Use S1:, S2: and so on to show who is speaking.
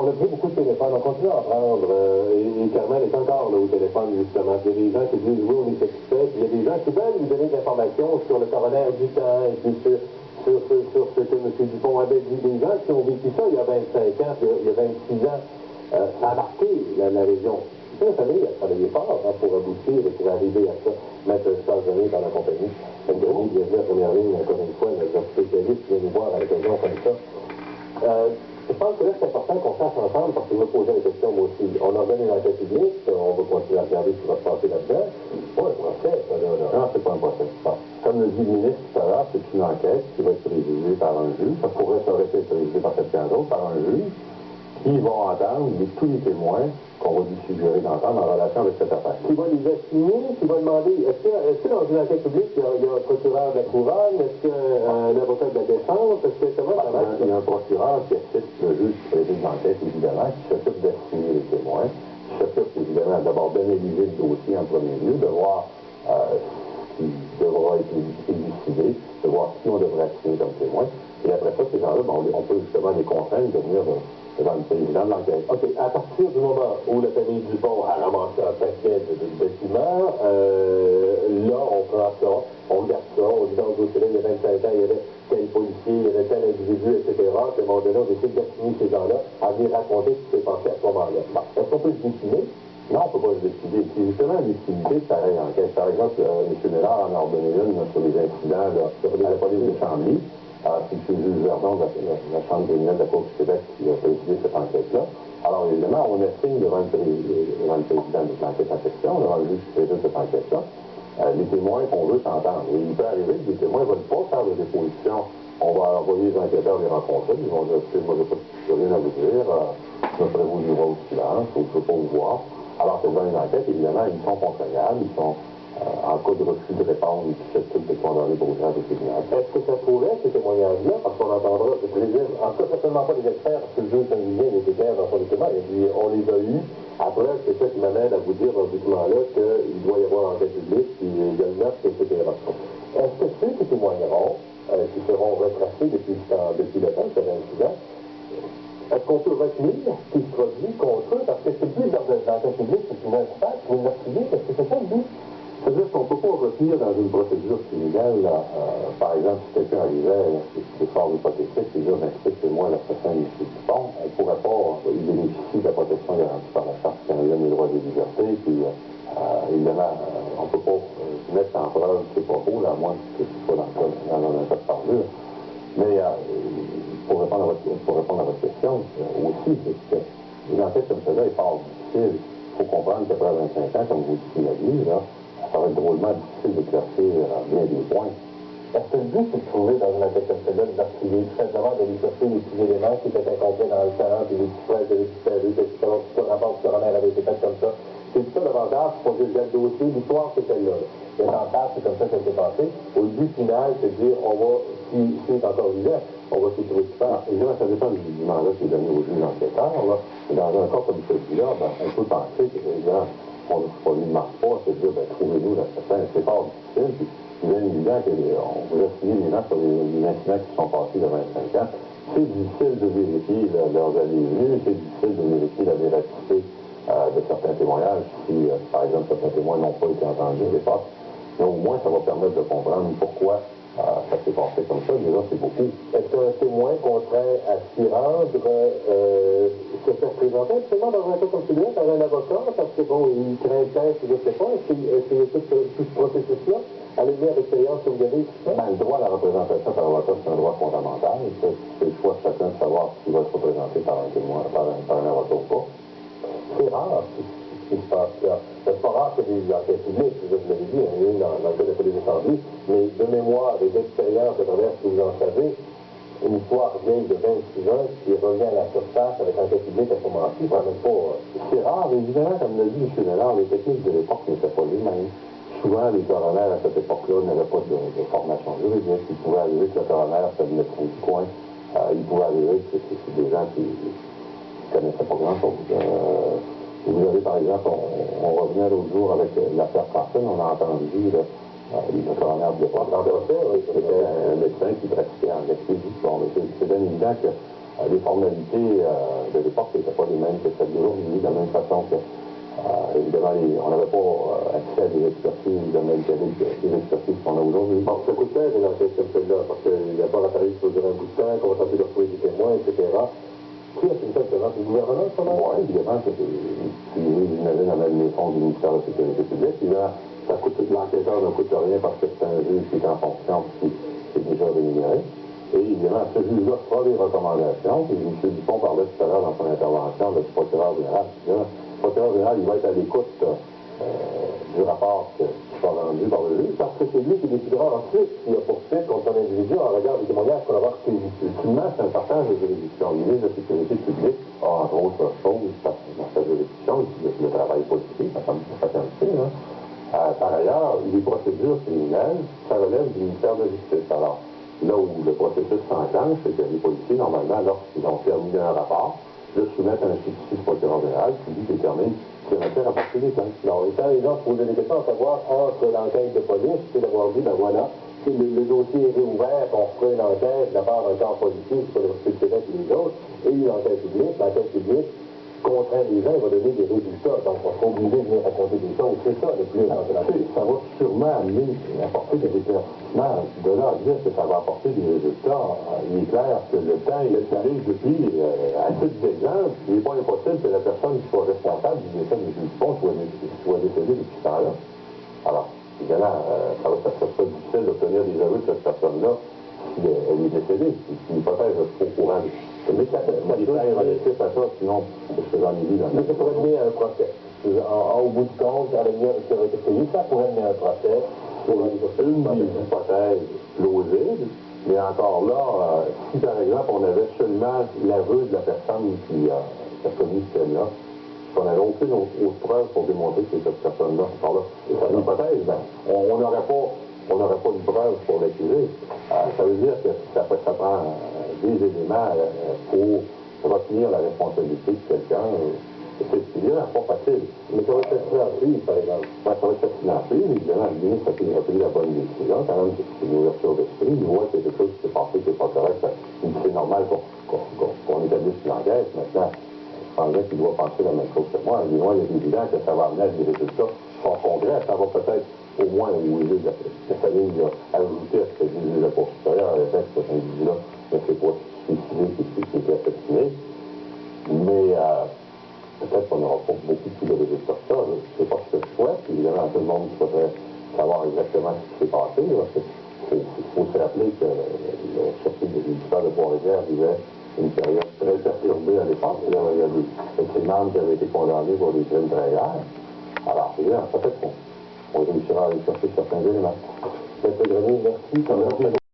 S1: On a pris beaucoup de téléphones, on continue à en prendre. Et Carmel est encore là au téléphone, justement. Il y a des gens qui disent, oui, on est satisfait. Puis il y a des gens qui veulent nous donner de l'information sur le coroner du temps, et puis sur ce que M. Dupont avait dit. Des gens qui ont vécu ça il y a 25 ans, puis il y a 26 ans. Ça a marqué la région. La famille a travaillé fort pour aboutir et pour arriver à ça. Mettre Charles-Denis dans la compagnie. Denis, bienvenue à première ligne, encore une fois, notre spécialiste vient nous voir à l'occasion comme ça. Je pense que là, c'est important qu'on fasse ensemble parce que je me posais la question, moi aussi. On ordonne une enquête publique, on va continuer à regarder ce qui va se passer là-dedans. C'est pas un procès, ça, là.
S2: Non, c'est pas un procès. Bon. Comme le dit le ministre tout à l'heure, c'est une enquête qui va être préjugée par un juge. Ça pourrait être préjugé par quelqu'un d'autre, par un juge, qui va entendre tous les témoins qu'on va lui suggérer d'entendre en relation avec cette affaire.
S1: Qui va les assigner, qui va demander, est-ce que dans une enquête publique, il y a un procureur de la couronne, est-ce qu'un avocat de la défense, est-ce que comment ça marche?
S2: Il y a un procureur qui assiste le juge qui préside l'enquête, évidemment, qui s'occupe d'assigner les témoins, qui s'occupe évidemment d'abord d'analyser le dossier en premier lieu, de voir ce qui devra être élucidé, de voir qui on devrait assigner comme témoin. Et après ça, ces gens-là, on peut justement les contraindre de venir devant le président de l'enquête.
S1: OK. À partir du moment où la famille Dupont a ramassé un paquet de documents, là, on prend ça, on regarde ça, on dit dans ce dossier-là, il y a 25 ans, il y avait tel policier, il y avait tel individu, etc. Puis à un moment donné, on décide d'assigner ces gens-là à venir raconter ce qui s'est passé à ce moment-là. Bon. Est-ce qu'on peut se décider?
S2: Non, on ne peut pas se décider. C'est justement l'utilité de pareille enquête. Par exemple, M. Mélard en a ordonné une sur les incidents à la police de Chambly. C'est M. Jules Verdon de la Chambre criminelle de la Cour du Québec qui a présidé cette enquête-là. Alors, évidemment, on assigne devant le président de l'enquête en question, devant le juge qui préside cette enquête-là, les témoins qu'on veut s'entendre. Et il peut arriver que les témoins ne veulent pas faire de déposition. On va envoyer les enquêteurs les rencontrer. Ils vont dire, écoutez, moi, je n'ai rien à vous dire. Je ferai vous du au silence, ou je ne veux pas vous voir. Alors que dans une enquête, évidemment, ils sont contraignables, ils sont en cas de refus de répondre, ils susceptibles de condamner pour ouvrage de tribunal.
S1: Est-ce que ça pourrait, ces témoignages-là, parce qu'on entendra, je présume, en tout cas, certainement pas les experts, parce que le juge Saint-Julien était clair dans son document, il dit, on les a eus. Après, c'est ça qui m'amène à vous dire dans ce document-là qu'il doit y avoir enquête publique, puis il y a le meurtre, etc. Est-ce que ceux qui témoigneront, qui seront retracés depuis le temps, c'est l'incident, est-ce qu'on peut retenir ce qui se produit contre eux? Parce que c'est le but de l'enquête publique, c'est une instance, pour une publique, est-ce que c'est ça le but?
S2: C'est-à-dire qu'on ne peut pas retenir dans une procédure criminelle, par exemple, si quelqu'un arrivait, c'est fort hypothétique, et dire, expliquez-moi l'assassin de M. Dupont, on ne pourrait pas, il bénéficie de la protection garantie par la Charte canadienne des droits et des libertés, puis évidemment, on ne peut pas mettre en preuve ses propos, là, à moins que ce soit dans un cas de parlure. Mais pour répondre à votre question, aussi, c'est que une enquête comme celle-là est fort difficile. Il faut comprendre qu'après 25 ans, comme vous le signaliez, là, ça va être drôlement difficile d'éclaircir bien des points.
S1: Est-ce que le but, c'est de trouver dans une enquête comme celle-là, d'archiver, tout simplement d'aller chercher les petits éléments qui étaient incomplets dans le temps, puis les petits frères de récupérer, que le rapport du coroner avait été fait comme ça? C'est tout ça l'avantage pour dire, le dossier, l'histoire, c'est celle-là. Le temps c'est comme ça que ça s'est passé. Au but final, c'est de dire, on va, si c'est encore vivant, on va s'y trouver super.
S2: Évidemment, ça dépend du mandat qui est donné au juge enquêteur. Mais dans un cas comme celui-là, on peut penser que, évidemment, on ne marche pas, c'est de dire, trouvez-nous l'assassin. C'est pas difficile. Puis, il est évident qu'on vous a signé les gens sur les incidents qui sont passés il y a 25 ans. C'est difficile de vérifier leurs allées-venues, c'est difficile de vérifier la véracité de certains témoignages si, par exemple, certains témoins n'ont pas été entendus à l'époque. Mais au moins, ça va permettre de comprendre pourquoi ça s'est passé comme ça. Déjà, c'est beaucoup.
S1: Est-ce qu'un témoin contraint à s'y rendre se fait présenter absolument dans un cas comme celui-là par un avocat parce que, bon, il craint peut-être, je ne sais pas, est-ce qu'il y a tout ce processus-là? Allez-vous à l'expérience que vous avez?
S2: Le droit à la représentation par avocat, c'est un droit fondamental. C'est le choix de chacun de savoir s'il va être représenté par un témoin, par un avocat ou pas.
S1: C'est rare, ce qui se passe là. C'est pas rare que des enquêtes publiques, je vous l'avais dit, il y en a eu dans le cas de la police de Chambly, mais de mémoire et d'expérience à travers ce que vous en savez, une histoire vieille de 26 ans qui revient à la surface avec l'enquête publique à ce moment-ci, ça même pas...
S2: C'est rare, évidemment, comme l'a dit M. Mélard, les techniques de l'époque n'étaient pas les mêmes. Souvent, les coronaires à cette époque-là n'avaient pas de formation juridique. Il pouvait arriver que le coroner se venait trop du coin. Il pouvait arriver que c'est des gens qui connaissaient pas grand-chose. Vous avez, par exemple, on revenait l'autre jour avec l'affaire Carson, on a entendu le coroner de l'époque. C'était un médecin qui pratiquait en Gaspésie. Bon, c'est bien évident que les formalités de l'époque n'étaient pas les mêmes que celles d'aujourd'hui, de la même façon que, évidemment, on n'avait pas accès à des expertises de même qualité que les expertises qu'on a aujourd'hui.
S1: Bon, ça coûte cher une enquête comme celle-là, parce qu'il n'y a pas l'appareil qui peut durer un bout de temps, qu'on va tenter de retrouver des témoins, etc. Qui a fait ça actuellement? C'est le gouvernement, ça?
S2: Oui, évidemment, j'imagine, avec les fonds du ministère de la Sécurité publique. Puis là, l'enquêteur ne coûte rien parce que c'est un juge qui est en fonction qui est déjà rémunéré. Et évidemment, ce juge-là fera des recommandations. Puis M. Dupont parlait tout à l'heure dans son intervention du procureur général. Le procureur général, il va être à l'écoute du rapport qui sera rendu par le juge, parce que c'est lui qui décidera ensuite s'il y a poursuite contre un individu en regard des témoignages qu'on aura recueillis. Ultimement, c'est un partage de juridiction. Le ministre de la Sécurité publique a, entre autres choses, dans sa juridiction, le travail politique, ça me fait un peu, hein. Par ailleurs, les procédures criminelles, ça relève du ministère de la Justice. Alors, là où le processus s'enclenche, c'est que les policiers, normalement, lorsqu'ils ont terminé un rapport, le soumettent à un substitut du procureur général qui lui détermine s'il y a matière à porter des plaintes.
S1: Alors, étant les gens posaient des questions à savoir entre l'enquête de police et d'avoir dit, ben voilà, si le dossier est réouvert, on fera une enquête de la part d'un corps policier, c'est pas le Québec et les autres, et une enquête publique, contraint les gens, il va donner des résultats. Donc, on sera obligé de venir raconter des choses. C'est ça, le plus
S2: ça va sûrement apporter des éclaircissements. De là à dire que ça va apporter des résultats, il est clair que le temps il arrive depuis, à titre d'exemple, il n'est pas impossible que la personne qui soit responsable du décès de M. Dupont soit décédée depuis ce temps-là. Alors, évidemment, ça sera difficile d'obtenir des aveux de cette personne-là si elle est décédée. C'est une hypothèse au courant. Mais ça détaille relatif à ça, sinon, je j'en ai vu dans
S1: mais ça pourrait mener à un procès. Au bout du compte, à la lumière de ce qui aurait été payé, ça pourrait mener à un procès.
S2: Pour une hypothèse plausible, mais encore là, si par exemple on avait seulement l'aveu de la personne qui a commis ce crime-là, qu'on n'avait aucune autre preuve pour démontrer que cette personne-là, encore là, c'est une hypothèse, ben, on n'aurait pas de preuve pour l'accuser. Ça veut dire que ça prend des éléments pour retenir la responsabilité de quelqu'un. C'est évidemment pas facile.
S1: Mais ça va être facile à suivre, par exemple.
S2: Ça va être facile à suivre. Évidemment, le ministre a pris la bonne décision. Quand même, c'est une ouverture d'esprit. Il voit qu'il y a quelque chose qui s'est passé qui n'est pas correct. C'est normal qu'on établisse une enquête. Maintenant, je pense qu'il doit penser la même chose que moi. Il est évident que ça va amener à des résultats fort concrets. Ça va peut-être au moins obliger la famille à ajouter à ce que disait la Cour supérieure à l'effet que cet individu-là ne s'est pas suicidé qui était assassiné. Mais peut-être qu'on n'aura pas beaucoup plus de résultats que ça. C'est pas ce que je souhaite. Évidemment, tout le monde souhaiterait savoir exactement ce qui s'est passé. Il faut se rappeler que le chef de l'histoire de Trois-Rivières vivait une période très perturbée à l'époque. Il y a des membres qui avaient été condamnés pour des crimes très graves. Alors, évidemment, peut-être qu'on réussira à aller chercher certains éléments.
S1: M. Grenier, merci.